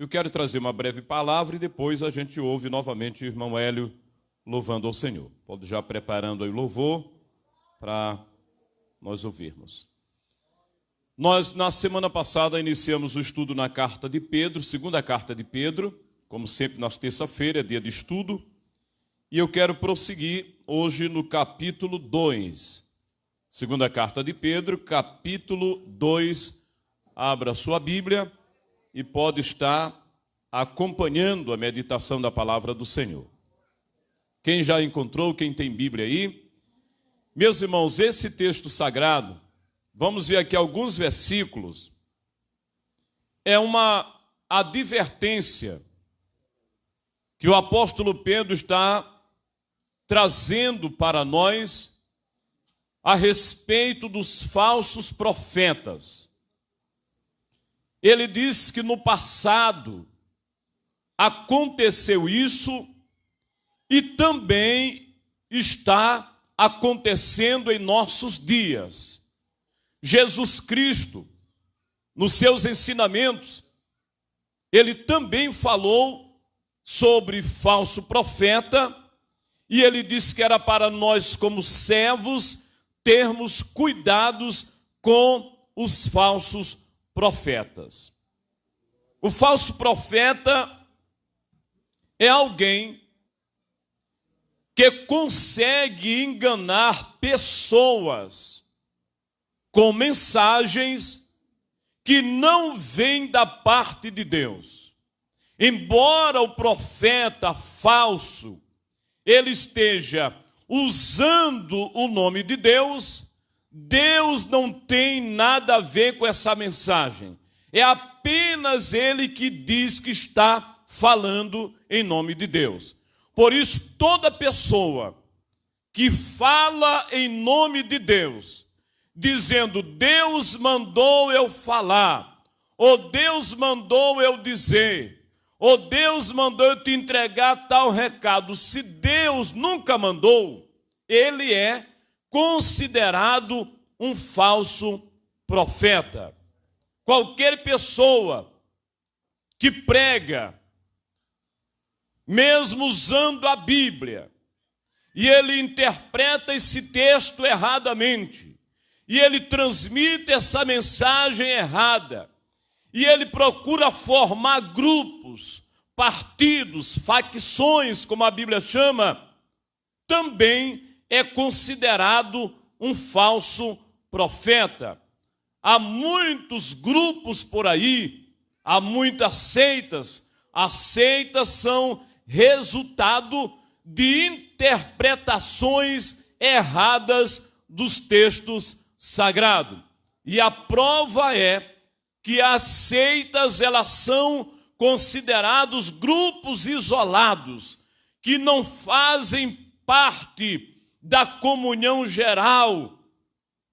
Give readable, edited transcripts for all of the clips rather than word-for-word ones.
Eu quero trazer uma breve palavra e depois a gente ouve novamente o irmão Hélio louvando ao Senhor. Pode já preparando aí o louvor para nós ouvirmos. Nós, na semana passada, iniciamos o estudo na carta de Pedro, segunda carta de Pedro, como sempre nas terça-feira, é dia de estudo, e eu quero prosseguir hoje no capítulo 2. Segunda carta de Pedro, capítulo 2. Abra sua Bíblia e pode estar acompanhando a meditação da palavra do Senhor. Quem já encontrou, quem tem Bíblia aí? Meus irmãos, esse texto sagrado, vamos ver aqui alguns versículos, é uma advertência que o apóstolo Pedro está trazendo para nós a respeito dos falsos profetas. Ele diz que no passado aconteceu isso e também está acontecendo em nossos dias. Jesus Cristo, nos seus ensinamentos, ele também falou sobre falso profeta e ele disse que era para nós como servos termos cuidados com os falsos profetas. O falso profeta é alguém que consegue enganar pessoas com mensagens que não vêm da parte de Deus. Embora o profeta falso ele esteja usando o nome de Deus, Deus não tem nada a ver com essa mensagem. É apenas ele que diz que está falando em nome de Deus. Por isso, toda pessoa que fala em nome de Deus, dizendo, Deus mandou eu falar, ou Deus mandou eu dizer, ou Deus mandou eu te entregar tal recado, se Deus nunca mandou, ele é considerado um falso profeta. Qualquer pessoa que prega, mesmo usando a Bíblia, e ele interpreta esse texto erradamente, e ele transmite essa mensagem errada, e ele procura formar grupos, partidos, facções, como a Bíblia chama, também é considerado um falso profeta. Há muitos grupos por aí, há muitas seitas. As seitas são resultado de interpretações erradas dos textos sagrados. E a prova é que as seitas, elas são considerados grupos isolados, que não fazem parte da comunhão geral,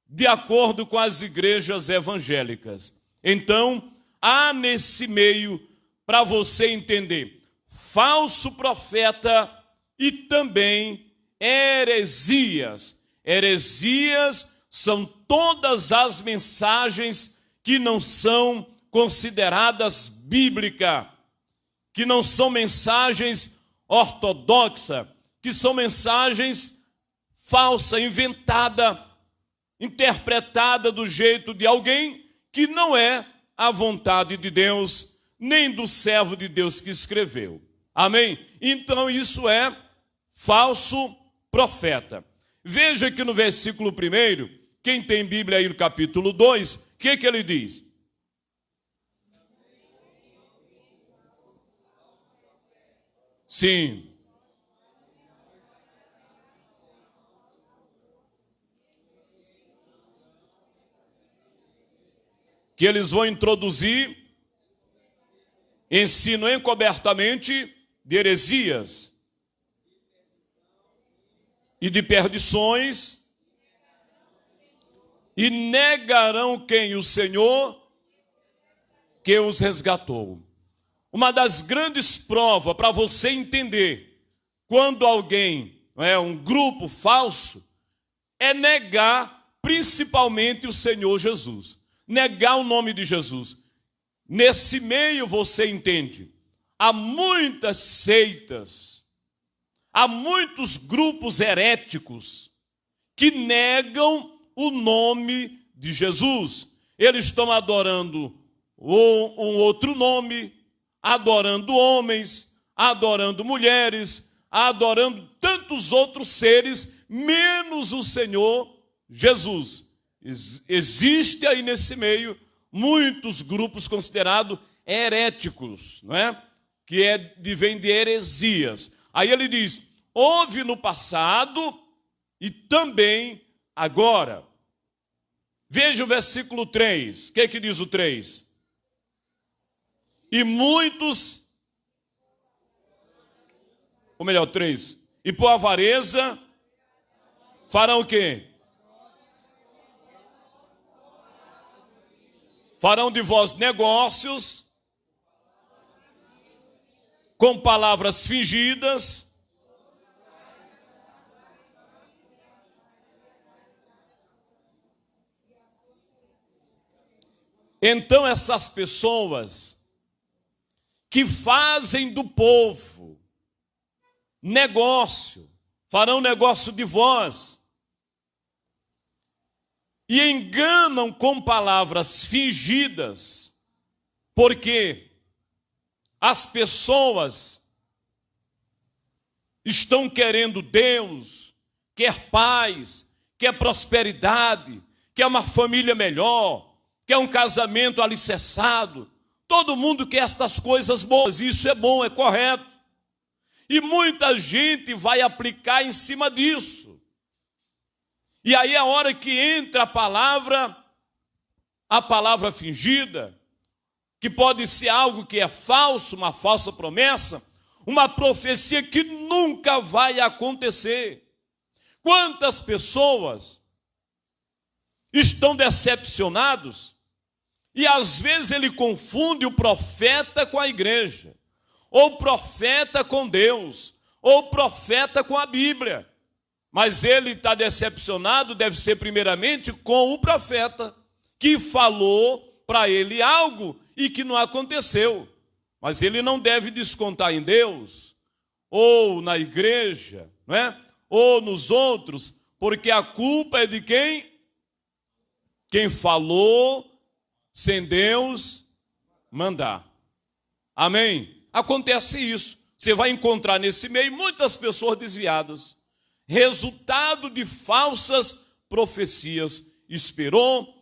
de acordo com as igrejas evangélicas. Então, há nesse meio, para você entender, falso profeta e também heresias. Heresias são todas as mensagens que não são consideradas bíblicas, que não são mensagens ortodoxas, que são mensagens falsa, inventada, interpretada do jeito de alguém que não é a vontade de Deus, nem do servo de Deus que escreveu. Amém? Então isso é falso profeta. Veja que no versículo 1, quem tem Bíblia aí no capítulo 2, o que ele diz? Sim. Que eles vão introduzir ensino encobertamente de heresias e de perdições, e negarão quem? O Senhor que os resgatou. Uma das grandes provas para você entender quando alguém, um grupo falso, é negar principalmente o Senhor Jesus. Negar o nome de Jesus. nesse meio você entende, há muitas seitas, há muitos grupos heréticos que negam o nome de Jesus. Eles estão adorando um outro nome, adorando homens, adorando mulheres, adorando tantos outros seres, menos o Senhor Jesus. Existe aí nesse meio muitos grupos considerados heréticos, não é? Que vem de heresias. Aí ele diz, houve no passado e também agora. Veja o versículo 3. O que diz o 3? E muitos, ou melhor, 3. E por avareza farão o quê? Farão de vós negócios com palavras fingidas. Então essas pessoas que fazem do povo negócio, farão negócio de vós, e enganam com palavras fingidas, porque as pessoas estão querendo Deus, quer paz, quer prosperidade, quer uma família melhor, quer um casamento alicerçado. Todo mundo quer estas coisas boas, isso é bom, é correto. E muita gente vai aplicar em cima disso. E aí é a hora que entra a palavra fingida, que pode ser algo que é falso, uma falsa promessa, uma profecia que nunca vai acontecer. Quantas pessoas estão decepcionados e às vezes ele confunde o profeta com a igreja, ou o profeta com Deus, ou o profeta com a Bíblia. Mas ele está decepcionado, deve ser primeiramente com o profeta, que falou para ele algo e que não aconteceu. Mas ele não deve descontar em Deus, ou na igreja, não é? Ou nos outros, porque a culpa é de quem? Quem falou sem Deus mandar. Amém? Acontece isso. Você vai encontrar nesse meio muitas pessoas desviadas. Resultado de falsas profecias. Esperou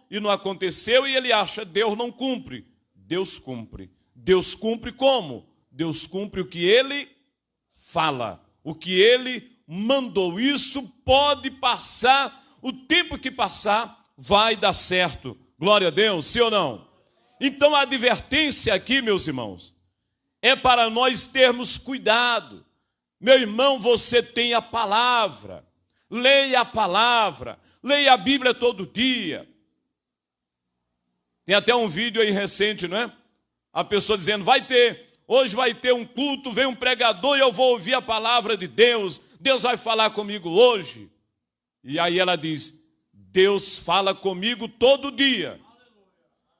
e não aconteceu, e ele acha, Deus não cumpre. Deus cumpre. Deus cumpre como? Deus cumpre o que ele fala, o que ele mandou. Isso pode passar, o tempo que passar vai dar certo. Glória a Deus, sim ou não? Então a advertência aqui, meus irmãos, é para nós termos cuidado. Meu irmão, você tem a palavra, leia a palavra, leia a Bíblia todo dia. Tem até um vídeo aí recente, não é? A pessoa dizendo, hoje vai ter um culto, vem um pregador e eu vou ouvir a palavra de Deus, Deus vai falar comigo hoje. E aí ela diz, Deus fala comigo todo dia.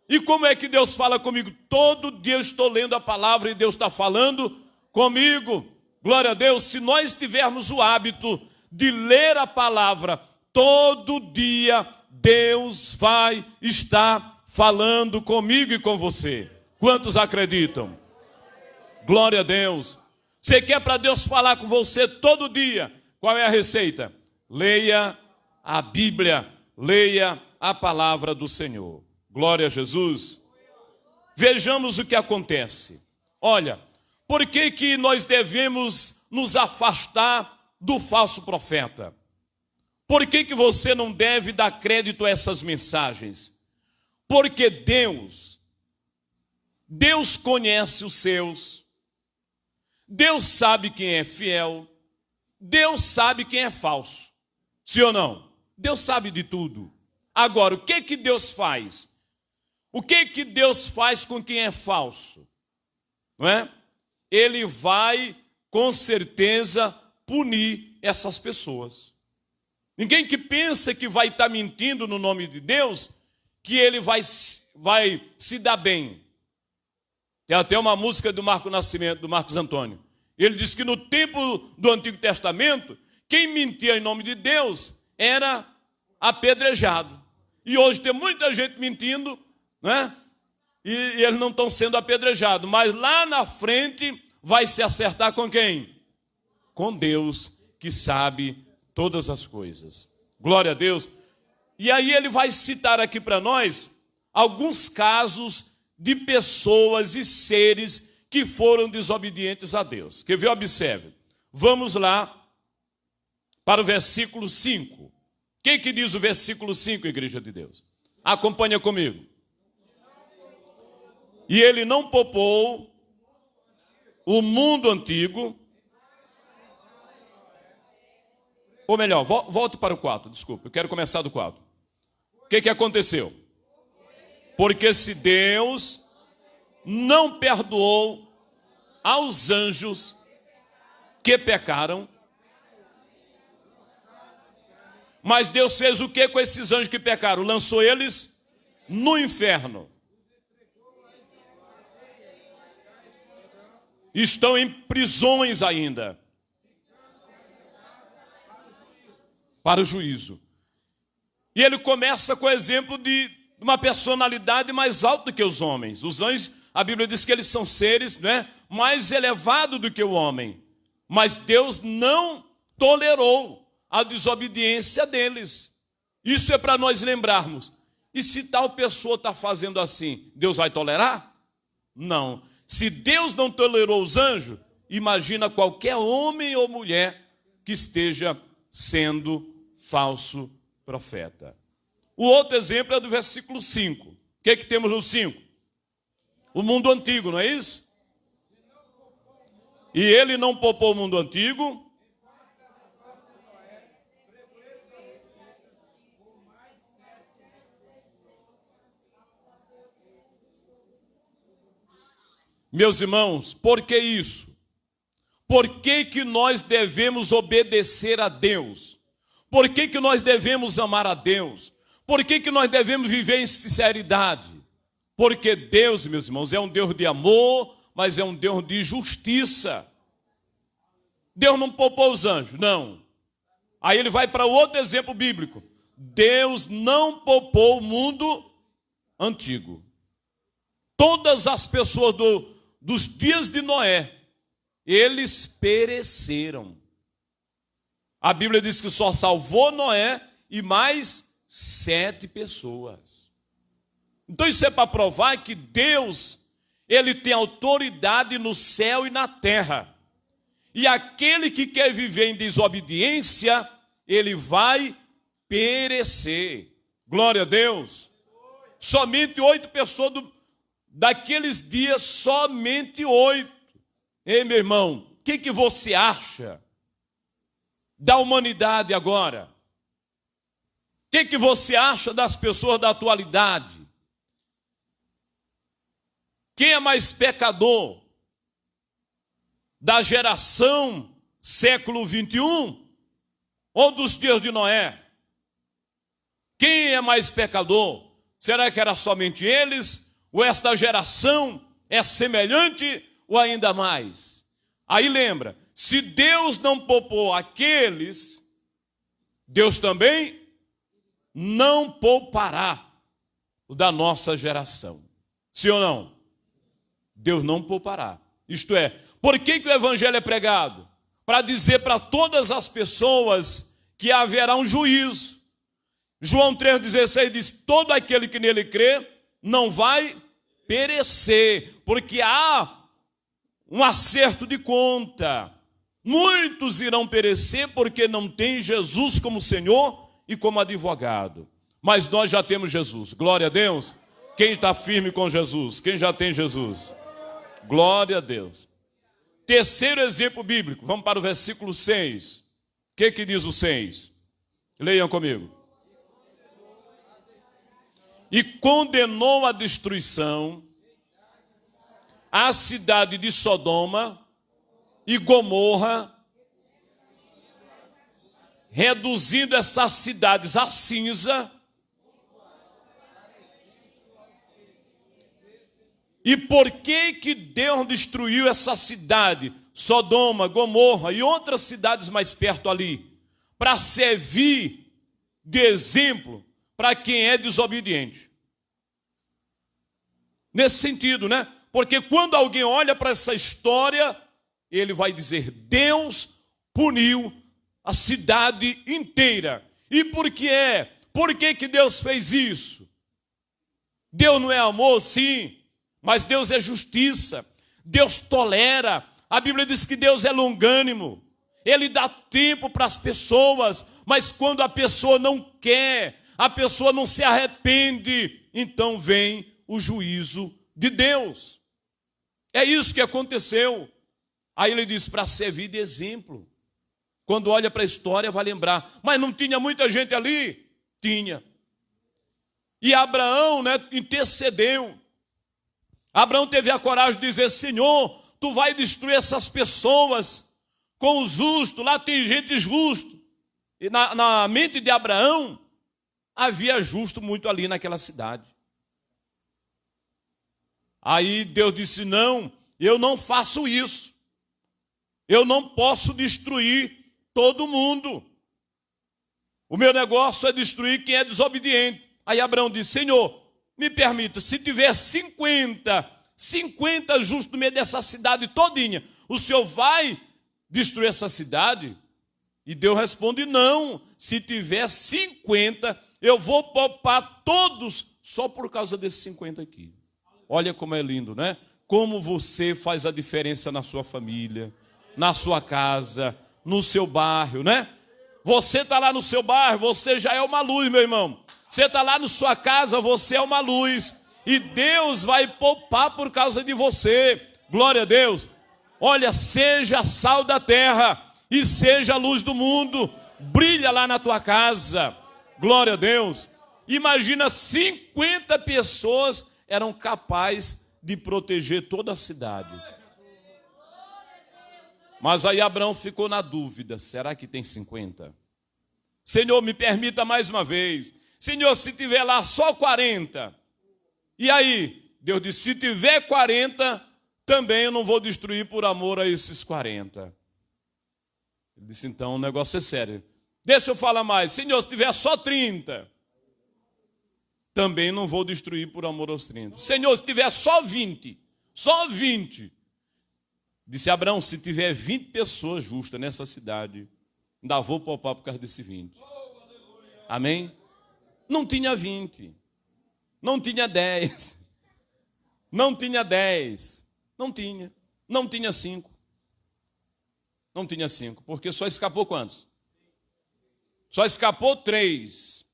E como é que Deus fala comigo? Todo dia eu estou lendo a palavra e Deus está falando comigo. Glória a Deus, se nós tivermos o hábito de ler a palavra todo dia, Deus vai estar falando comigo e com você. Quantos acreditam? Glória a Deus. Você quer para Deus falar com você todo dia? Qual é a receita? Leia a Bíblia, leia a palavra do Senhor. Glória a Jesus. Vejamos o que acontece. Olha, por que nós devemos nos afastar do falso profeta? Por que você não deve dar crédito a essas mensagens? Porque Deus conhece os seus, Deus sabe quem é fiel, Deus sabe quem é falso. Sim ou não? Deus sabe de tudo. Agora, o que Deus faz? O que Deus faz com quem é falso? Não é? Ele vai, com certeza, punir essas pessoas. Ninguém que pensa que vai estar mentindo no nome de Deus, que ele vai se dar bem. Tem até uma música do Nascimento, do Marcos Antônio. Ele diz que no tempo do Antigo Testamento, quem mentia em nome de Deus era apedrejado. E hoje tem muita gente mentindo, né? E eles não estão sendo apedrejados. Mas lá na frente vai se acertar com quem? Com Deus, que sabe todas as coisas. Glória a Deus. E aí ele vai citar aqui para nós alguns casos de pessoas e seres que foram desobedientes a Deus. Quer ver? Observe. Vamos lá para o versículo 5. O que diz o versículo 5, igreja de Deus? Acompanha comigo. E ele não poupou o mundo antigo. Ou melhor, volte para o 4, desculpa, eu quero começar do 4. O que aconteceu? Porque se Deus não perdoou aos anjos que pecaram, mas Deus fez o que com esses anjos que pecaram? Lançou eles no inferno. Estão em prisões ainda. Para o juízo. E ele começa com o exemplo de uma personalidade mais alta do que os homens. Os anjos, a Bíblia diz que eles são seres, né, mais elevados do que o homem. Mas Deus não tolerou a desobediência deles. Isso é para nós lembrarmos. E se tal pessoa está fazendo assim, Deus vai tolerar? Não. Se Deus não tolerou os anjos, imagina qualquer homem ou mulher que esteja sendo falso profeta. O outro exemplo é do versículo 5. O que temos no 5? O mundo antigo, não é isso? E ele não poupou o mundo antigo. Meus irmãos, por que isso? Por que nós devemos obedecer a Deus? Por que nós devemos amar a Deus? Por que nós devemos viver em sinceridade? Porque Deus, meus irmãos, é um Deus de amor, mas é um Deus de justiça. Deus não poupou os anjos, não. Aí ele vai para outro exemplo bíblico. Deus não poupou o mundo antigo. Todas as pessoas dos dias de Noé, eles pereceram. A Bíblia diz que só salvou Noé e mais 7 pessoas. Então isso é para provar que Deus, ele tem autoridade no céu e na terra. E aquele que quer viver em desobediência, ele vai perecer. Glória a Deus. Somente 8 pessoas daqueles dias, somente 8. Ei, meu irmão, o que você acha da humanidade agora? O que você acha das pessoas da atualidade? Quem é mais pecador? Da geração século 21 ou dos dias de Noé? Quem é mais pecador? Será que era somente eles? Ou esta geração é semelhante ou ainda mais? Aí lembra, se Deus não poupou aqueles, Deus também não poupará o da nossa geração. Sim ou não? Deus não poupará. Isto é, por que o evangelho é pregado? Para dizer para todas as pessoas que haverá um juízo. João 3,16 diz, todo aquele que nele crê não vai perecer, porque há um acerto de conta. Muitos irão perecer porque não têm Jesus como Senhor e como advogado. Mas nós já temos Jesus. Glória a Deus. Quem está firme com Jesus? Quem já tem Jesus? Glória a Deus. Terceiro exemplo bíblico. Vamos para o versículo 6. O que diz o 6? Leiam comigo. E condenou a destruição a cidade de Sodoma e Gomorra, reduzindo essas cidades a cinza, E por que Deus destruiu essa cidade, Sodoma, Gomorra e outras cidades mais perto ali? Para servir de exemplo para quem é desobediente. Nesse sentido, né? Porque quando alguém olha para essa história, ele vai dizer: Deus puniu a cidade inteira. E por que é? Por que Deus fez isso? Deus não é amor, sim, mas Deus é justiça. Deus tolera. A Bíblia diz que Deus é longânimo. Ele dá tempo para as pessoas, mas quando a pessoa não quer, a pessoa não se arrepende, então vem o juízo de Deus. É isso que aconteceu. Aí ele diz: para servir de exemplo. Quando olha para a história vai lembrar: mas não tinha muita gente ali? Tinha. E Abraão, né, intercedeu. Abraão teve a coragem de dizer: Senhor, tu vai destruir essas pessoas com os justos, lá tem gente justa. E na mente de Abraão, havia justo muito ali naquela cidade. Aí Deus disse: não, eu não faço isso. Eu não posso destruir todo mundo. O meu negócio é destruir quem é desobediente. Aí Abraão disse: Senhor, me permita, se tiver 50 justos no meio dessa cidade todinha, o Senhor vai destruir essa cidade? E Deus responde: não, se tiver 50, eu vou poupar todos só por causa desses 50 aqui. Olha como é lindo, né? Como você faz a diferença na sua família, na sua casa, no seu bairro, né? Você está lá no seu bairro, você já é uma luz, meu irmão. Você está lá na sua casa, você é uma luz. E Deus vai poupar por causa de você. Glória a Deus. Olha, seja sal da terra e seja a luz do mundo. Brilha lá na tua casa. Glória a Deus. Imagina, 50 pessoas eram capazes de proteger toda a cidade. Mas aí Abraão ficou na dúvida: será que tem 50? Senhor, me permita mais uma vez. Senhor, se tiver lá só 40. E aí? Deus disse: se tiver 40, também eu não vou destruir por amor a esses 40. Ele disse: então o negócio é sério. Deixa eu falar mais. Senhor, se tiver só 30, também não vou destruir por amor aos 30. Senhor, se tiver só 20, só 20. Disse Abraão: se tiver 20 pessoas justas nessa cidade, ainda vou poupar por causa desse 20. Amém? Não tinha 20, não tinha 10, não tinha 10, não tinha 5. Não tinha 5, porque só escapou quantos? Só escapou 3.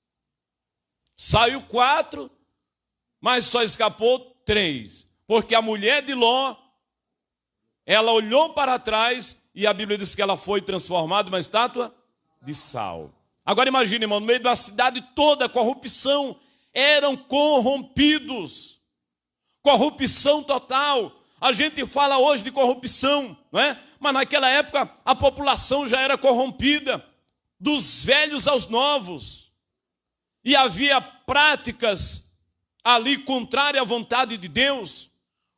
Saiu 4, mas só escapou 3. Porque a mulher de Ló, ela olhou para trás e a Bíblia diz que ela foi transformada em uma estátua de sal. Agora imagine, irmão, no meio da cidade toda, corrupção, eram corrompidos. Corrupção total. A gente fala hoje de corrupção, não é? Mas naquela época a população já era corrompida, dos velhos aos novos. E havia práticas ali contrárias à vontade de Deus.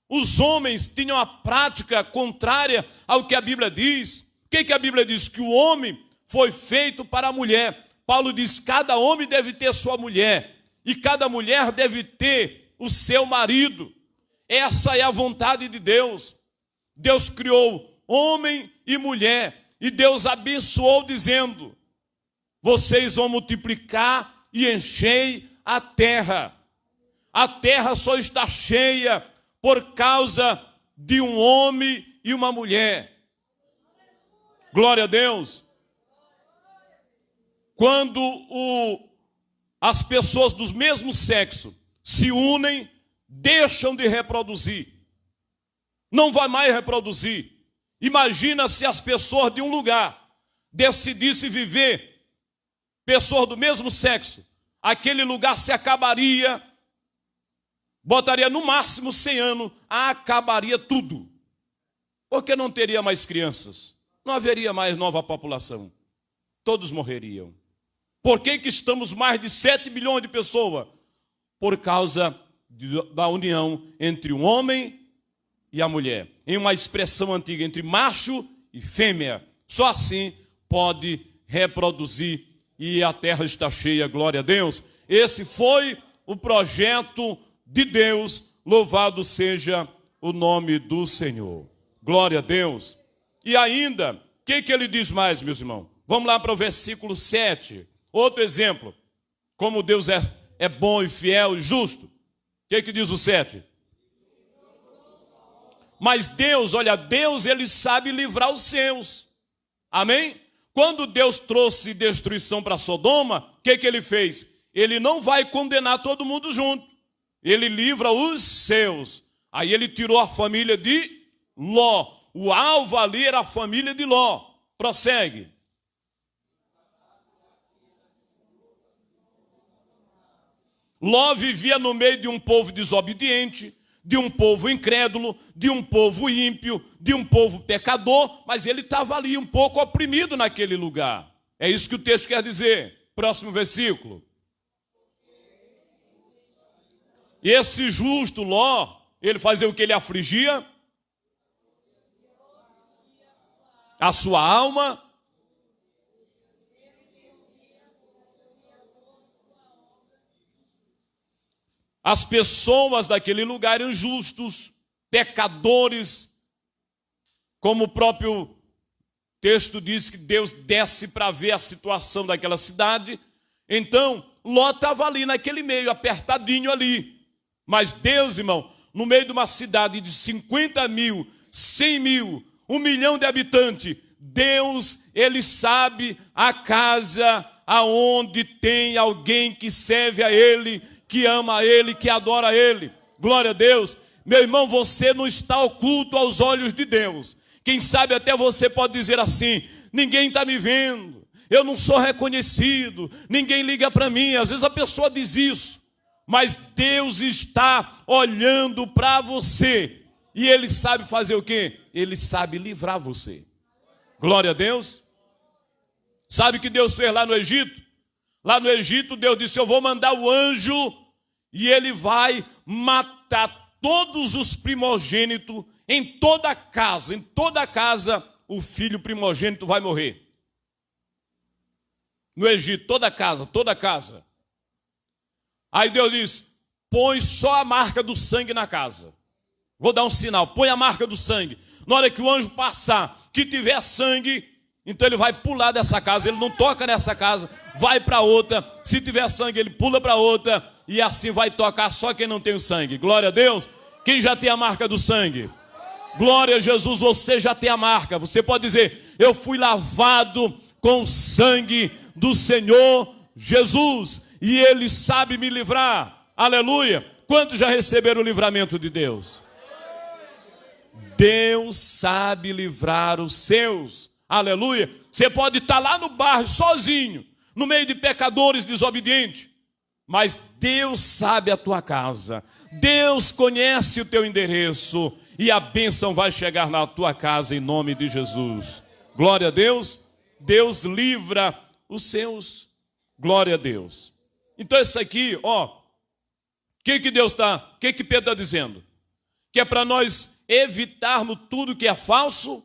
Os homens tinham a prática contrária ao que a Bíblia diz. O que a Bíblia diz? Que o homem foi feito para a mulher. Paulo diz: cada homem deve ter sua mulher, e cada mulher deve ter o seu marido. Essa é a vontade de Deus. Deus criou homem e mulher, e Deus abençoou dizendo: vocês vão multiplicar e encher a terra. A terra só está cheia por causa de um homem e uma mulher. Glória a Deus. Quando as pessoas do mesmo sexo se unem, deixam de reproduzir. Não vai mais reproduzir. Imagina se as pessoas de um lugar decidissem viver, pessoas do mesmo sexo, aquele lugar se acabaria, botaria no máximo 100 anos, acabaria tudo. Porque não teria mais crianças, não haveria mais nova população, todos morreriam. Por que estamos mais de 7 bilhões de pessoas? Por causa da união entre o homem e a mulher. Em uma expressão antiga, entre macho e fêmea. Só assim pode reproduzir e a terra está cheia, glória a Deus. Esse foi o projeto de Deus, louvado seja o nome do Senhor. Glória a Deus. E ainda, o que ele diz mais, meus irmãos? Vamos lá para o versículo 7. Outro exemplo. Como Deus é bom e fiel e justo. O que diz o 7? Mas Deus, olha, Deus ele sabe livrar os seus. Amém? Quando Deus trouxe destruição para Sodoma, o que ele fez? Ele não vai condenar todo mundo junto. Ele livra os seus. Aí ele tirou a família de Ló. O alvo ali era a família de Ló. Prossegue. Ló vivia no meio de um povo desobediente, de um povo incrédulo, de um povo ímpio, de um povo pecador, mas ele estava ali um pouco oprimido naquele lugar. É isso que o texto quer dizer. Próximo versículo. E esse justo Ló, ele fazia o que? Ele afligia a sua alma. As pessoas daquele lugar eram justos, pecadores, como o próprio texto diz que Deus desce para ver a situação daquela cidade. Então, Ló estava ali naquele meio, apertadinho ali. Mas Deus, irmão, no meio de uma cidade de 50 mil, 100 mil, 1 milhão de habitantes, Deus, ele sabe a casa aonde tem alguém que serve a ele, que ama a ele, que adora a ele. Glória a Deus. Meu irmão, você não está oculto aos olhos de Deus. Quem sabe até você pode dizer assim: ninguém está me vendo, eu não sou reconhecido, ninguém liga para mim. Às vezes a pessoa diz isso, mas Deus está olhando para você e ele sabe fazer o quê? Ele sabe livrar você. Glória a Deus. Sabe o que Deus fez lá no Egito? Lá no Egito Deus disse: eu vou mandar o anjo e ele vai matar todos os primogênitos em toda a casa. Em toda a casa o filho primogênito vai morrer. No Egito, toda a casa, toda a casa. Aí Deus diz: põe só a marca do sangue na casa. Vou dar um sinal, põe a marca do sangue. Na hora que o anjo passar, que tiver sangue, então ele vai pular dessa casa, ele não toca nessa casa, vai para outra. Se tiver sangue, ele pula para outra, e assim vai tocar só quem não tem o sangue. Glória a Deus. Quem já tem a marca do sangue? Glória a Jesus, você já tem a marca. Você pode dizer: eu fui lavado com o sangue do Senhor Jesus, e ele sabe me livrar. Aleluia. Quantos já receberam o livramento de Deus? Deus sabe livrar os seus. Aleluia. Você pode estar lá no bairro sozinho, no meio de pecadores desobedientes, mas Deus sabe a tua casa, Deus conhece o teu endereço, e a bênção vai chegar na tua casa em nome de Jesus. Glória a Deus. Deus livra os seus. Glória a Deus. Então isso aqui, ó, o que Pedro está dizendo? Que é para nós evitarmos tudo que é falso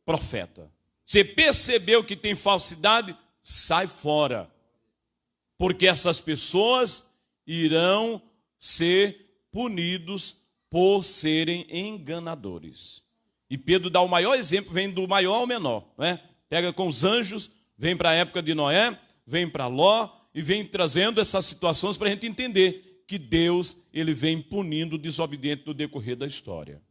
profeta. Você percebeu que tem falsidade? Sai fora. Porque essas pessoas irão ser punidos por serem enganadores. E Pedro dá o maior exemplo, vem do maior ao menor, né? Pega com os anjos, vem para a época de Noé, vem para Ló e vem trazendo essas situações para a gente entender que Deus, ele vem punindo o desobediente no decorrer da história.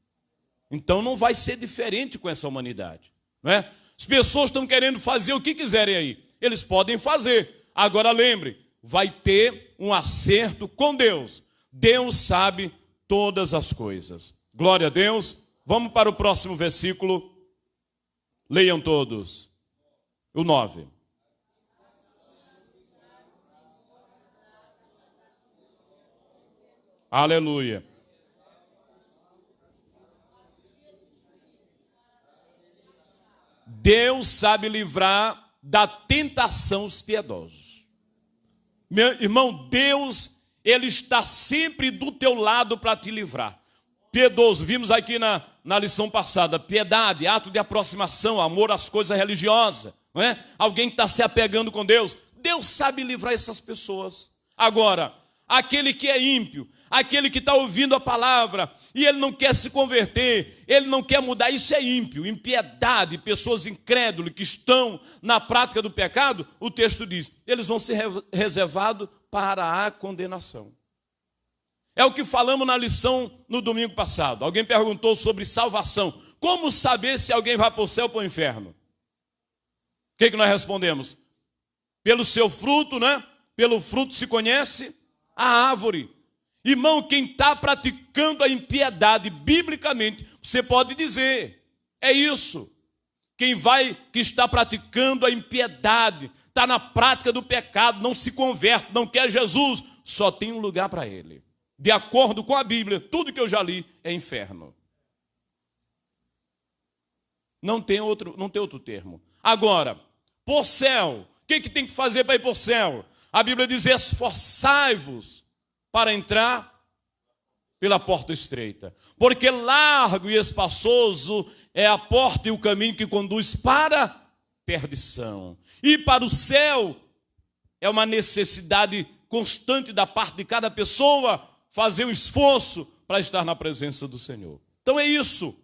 Então não vai ser diferente com essa humanidade, não é? As pessoas estão querendo fazer o que quiserem aí. Eles podem fazer. Agora lembre, vai ter um acerto com Deus. Deus sabe todas as coisas. Glória a Deus. Vamos para o próximo versículo. Leiam todos. O 9. Aleluia. Deus sabe livrar da tentação os piedosos. Meu irmão, Deus, Ele está sempre do teu lado para te livrar. Piedoso, vimos aqui na lição passada, piedade, ato de aproximação, amor às coisas religiosas, não é? Alguém que está se apegando com Deus. Deus sabe livrar essas pessoas. Agora, aquele que é ímpio, aquele que está ouvindo a palavra e ele não quer se converter, ele não quer mudar, isso é ímpio, impiedade, pessoas incrédulas que estão na prática do pecado, o texto diz, eles vão ser reservados para a condenação. É o que falamos na lição no domingo passado. Alguém perguntou sobre salvação. Como saber se alguém vai para o céu ou para o inferno? O que nós respondemos? Pelo seu fruto, né? Pelo fruto se conhece a árvore. Irmão, quem está praticando a impiedade biblicamente, você pode dizer, é isso. Que está praticando a impiedade, está na prática do pecado, não se converte, não quer Jesus, só tem um lugar para ele. De acordo com a Bíblia, tudo que eu já li é inferno. Não tem outro termo. Agora, por céu, o que tem que fazer para ir por céu? A Bíblia diz, esforçai-vos para entrar pela porta estreita. Porque largo e espaçoso é a porta e o caminho que conduz para a perdição. E para o céu é uma necessidade constante da parte de cada pessoa fazer um esforço para estar na presença do Senhor. Então é isso.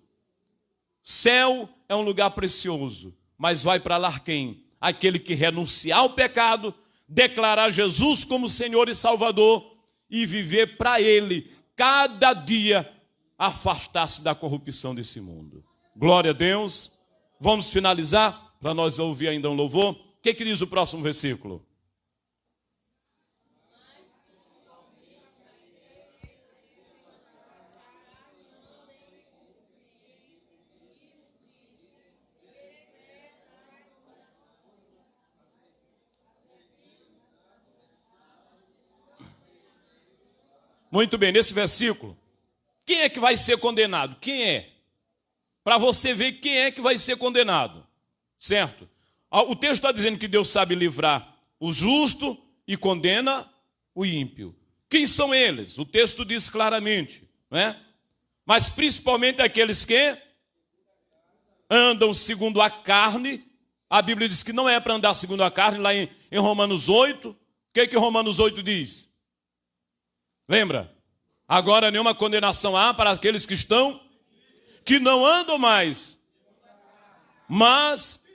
Céu é um lugar precioso, mas vai para lá quem? Aquele que renunciar ao pecado, declarar Jesus como Senhor e Salvador e viver para Ele, cada dia afastar-se da corrupção desse mundo. Glória a Deus. Vamos finalizar, para nós ouvir ainda um louvor. O que diz o próximo versículo? Muito bem, nesse versículo, quem é que vai ser condenado? Quem é? Para você ver quem é que vai ser condenado, certo? O texto está dizendo que Deus sabe livrar o justo e condena o ímpio. Quem são eles? O texto diz claramente, não é? Mas principalmente aqueles que andam segundo a carne. A Bíblia diz que não é para andar segundo a carne, lá em Romanos 8. O que Romanos 8 diz? Lembra? Agora nenhuma condenação há para aqueles que não andam mais, mas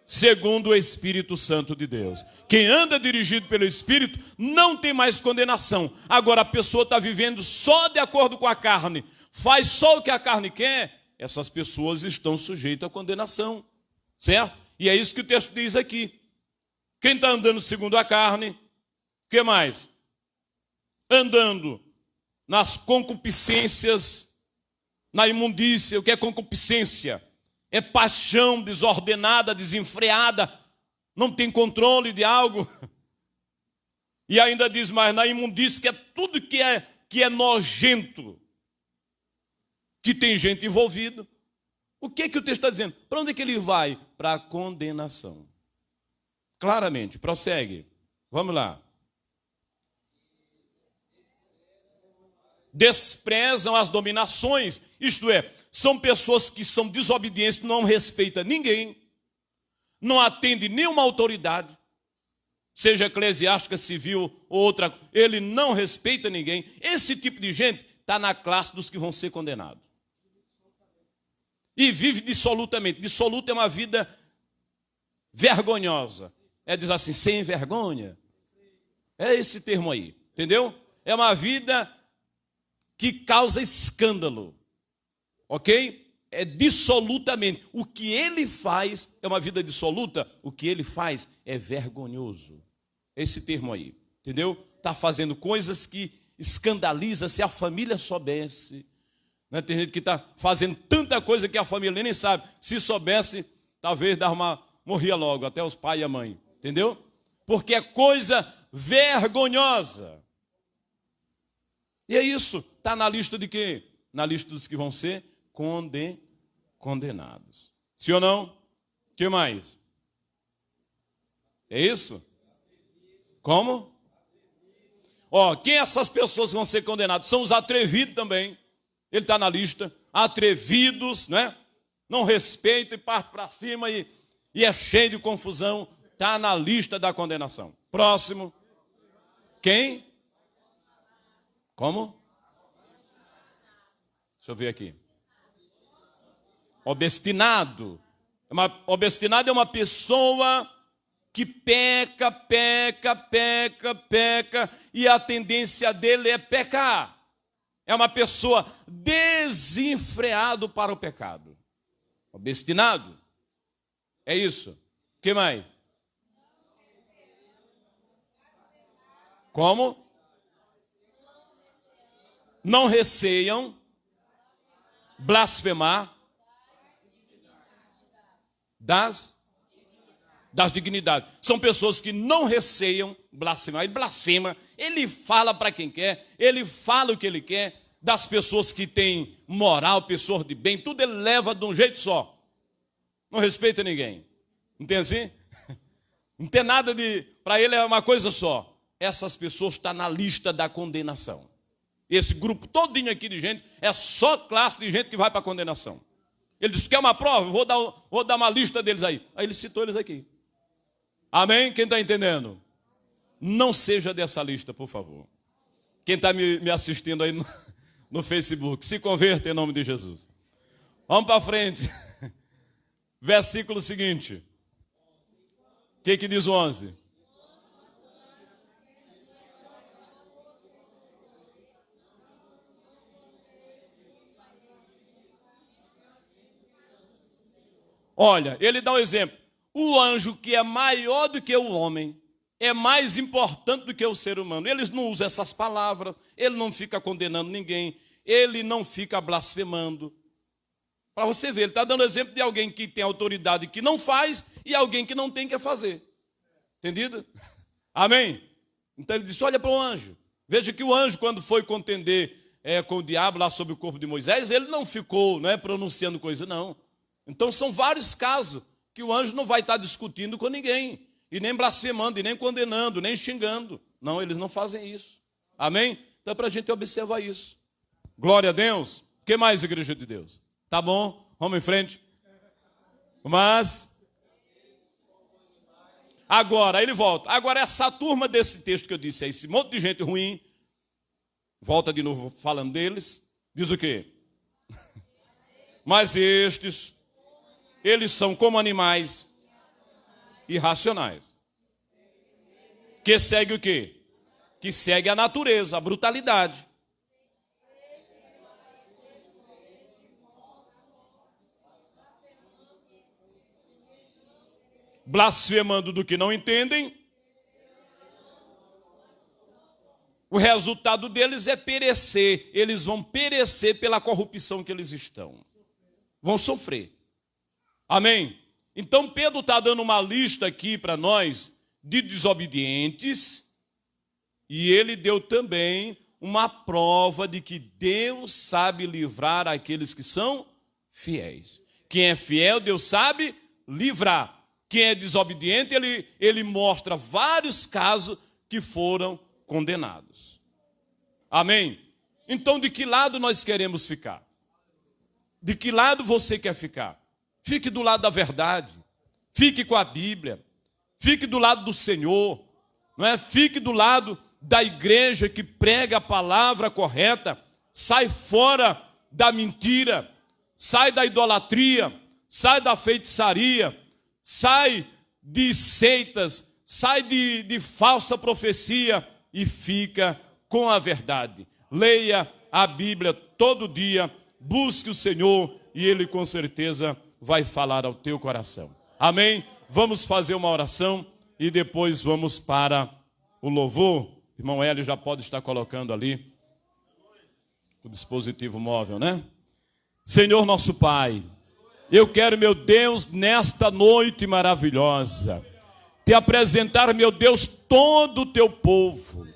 segundo o Espírito Santo de Deus. Quem anda dirigido pelo Espírito não tem mais condenação. Agora a pessoa está vivendo só de acordo com a carne, faz só o que a carne quer, essas pessoas estão sujeitas à condenação, certo? E é isso que o texto diz aqui. Quem está andando segundo a carne, o que mais? Andando nas concupiscências, na imundícia. O que é concupiscência? É paixão desordenada, desenfreada, não tem controle de algo. E ainda diz mais, na imundícia, que é tudo que é nojento, que tem gente envolvida. O que o texto está dizendo? Para onde é que ele vai? Para a condenação. Claramente, prossegue. Vamos lá. Desprezam as dominações, isto é, são pessoas que são desobedientes, não respeitam ninguém, não atendem nenhuma autoridade, seja eclesiástica, civil ou outra, ele não respeita ninguém. Esse tipo de gente está na classe dos que vão ser condenados. E vive dissolutamente. Dissoluta é uma vida vergonhosa. É dizer assim, sem vergonha. É esse termo aí, entendeu? É uma vida que causa escândalo, ok? É dissolutamente. O que ele faz é uma vida dissoluta, o que ele faz é vergonhoso. Esse termo aí, entendeu? Está fazendo coisas que escandaliza se a família soubesse. Né? Tem gente que está fazendo tanta coisa que a família nem sabe. Se soubesse, talvez morria logo, até os pais e a mãe, entendeu? Porque é coisa vergonhosa. E é isso. Está na lista de quê? Na lista dos que vão ser condenados. Sim ou não? O que mais? É isso? Como? Quem essas pessoas vão ser condenadas? São os atrevidos também. Ele está na lista. Atrevidos, né? Não respeitam e partem para cima e é cheio de confusão. Está na lista da condenação. Próximo. Quem? Como? Deixa eu ver aqui. Obstinado. Obstinado é uma pessoa que peca, e a tendência dele é pecar. É uma pessoa desenfreado para o pecado. Obstinado. É isso. O que mais? Como? Não receiam blasfemar das dignidades. São pessoas que não receiam blasfemar. Ele blasfema, ele fala para quem quer, ele fala o que ele quer, das pessoas que têm moral, pessoas de bem, tudo ele leva de um jeito só. Não respeita ninguém. Não tem assim? Não tem nada de... Para ele é uma coisa só. Essas pessoas estão na lista da condenação. Esse grupo todinho aqui de gente é só classe de gente que vai para a condenação. Ele disse, quer uma prova? Vou dar uma lista deles aí. Aí ele citou eles aqui. Amém? Quem está entendendo? Não seja dessa lista, por favor. Quem está me assistindo aí no Facebook, se converta em nome de Jesus. Vamos para frente. Versículo seguinte. O que diz o 11? Olha, ele dá um exemplo. O anjo, que é maior do que o homem, é mais importante do que o ser humano. Eles não usam essas palavras, ele não fica condenando ninguém, ele não fica blasfemando. Para você ver, ele está dando exemplo de alguém que tem autoridade que não faz e alguém que não tem que fazer. Entendido? Amém? Então ele disse, olha para o anjo. Veja que o anjo, quando foi contender com o diabo lá sobre o corpo de Moisés, ele não ficou pronunciando coisa, não. Então são vários casos que o anjo não vai estar discutindo com ninguém, e nem blasfemando, e nem condenando, nem xingando. Não, eles não fazem isso. Amém? Então é para a gente observar isso. Glória a Deus. O que mais, igreja de Deus? Tá bom? Vamos em frente. Mas... Agora, ele volta. Agora, essa turma desse texto que eu disse, esse monte de gente ruim, volta de novo falando deles, diz o quê? Mas estes... eles são como animais irracionais. Que segue o quê? Que segue a natureza, a brutalidade. Blasfemando do que não entendem. O resultado deles é perecer. Eles vão perecer pela corrupção que eles estão. Vão sofrer. Amém? Então Pedro está dando uma lista aqui para nós de desobedientes, e ele deu também uma prova de que Deus sabe livrar aqueles que são fiéis. Quem é fiel, Deus sabe livrar. Quem é desobediente, ele mostra vários casos que foram condenados. Amém? Então, de que lado nós queremos ficar? De que lado você quer ficar? Fique do lado da verdade, fique com a Bíblia, fique do lado do Senhor, não é? Fique do lado da igreja que prega a palavra correta, sai fora da mentira, sai da idolatria, sai da feitiçaria, sai de seitas, sai de falsa profecia e fica com a verdade. Leia a Bíblia todo dia, busque o Senhor e Ele com certeza vai falar ao teu coração. Amém? Vamos fazer uma oração e depois vamos para o louvor. Irmão Hélio já pode estar colocando ali o dispositivo móvel, né? Senhor nosso Pai, eu quero, meu Deus, nesta noite maravilhosa, te apresentar, meu Deus, todo o teu povo.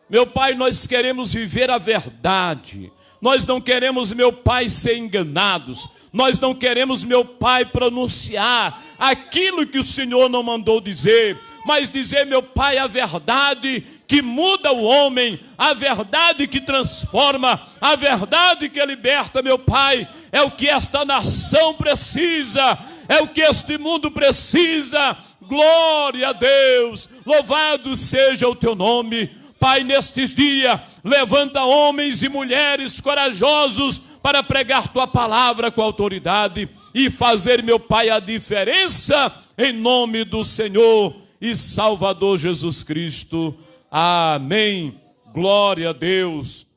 Meu Pai, nós queremos viver a verdade. Nós não queremos, meu Pai, ser enganados. Nós não queremos, meu Pai, pronunciar aquilo que o Senhor não mandou dizer, mas dizer, meu Pai, a verdade que muda o homem, a verdade que transforma, a verdade que liberta, meu Pai, é o que esta nação precisa, é o que este mundo precisa. Glória a Deus, louvado seja o teu nome. Pai, nestes dias, levanta homens e mulheres corajosos para pregar tua palavra com autoridade e fazer, meu Pai, a diferença em nome do Senhor e Salvador Jesus Cristo. Amém. Glória a Deus.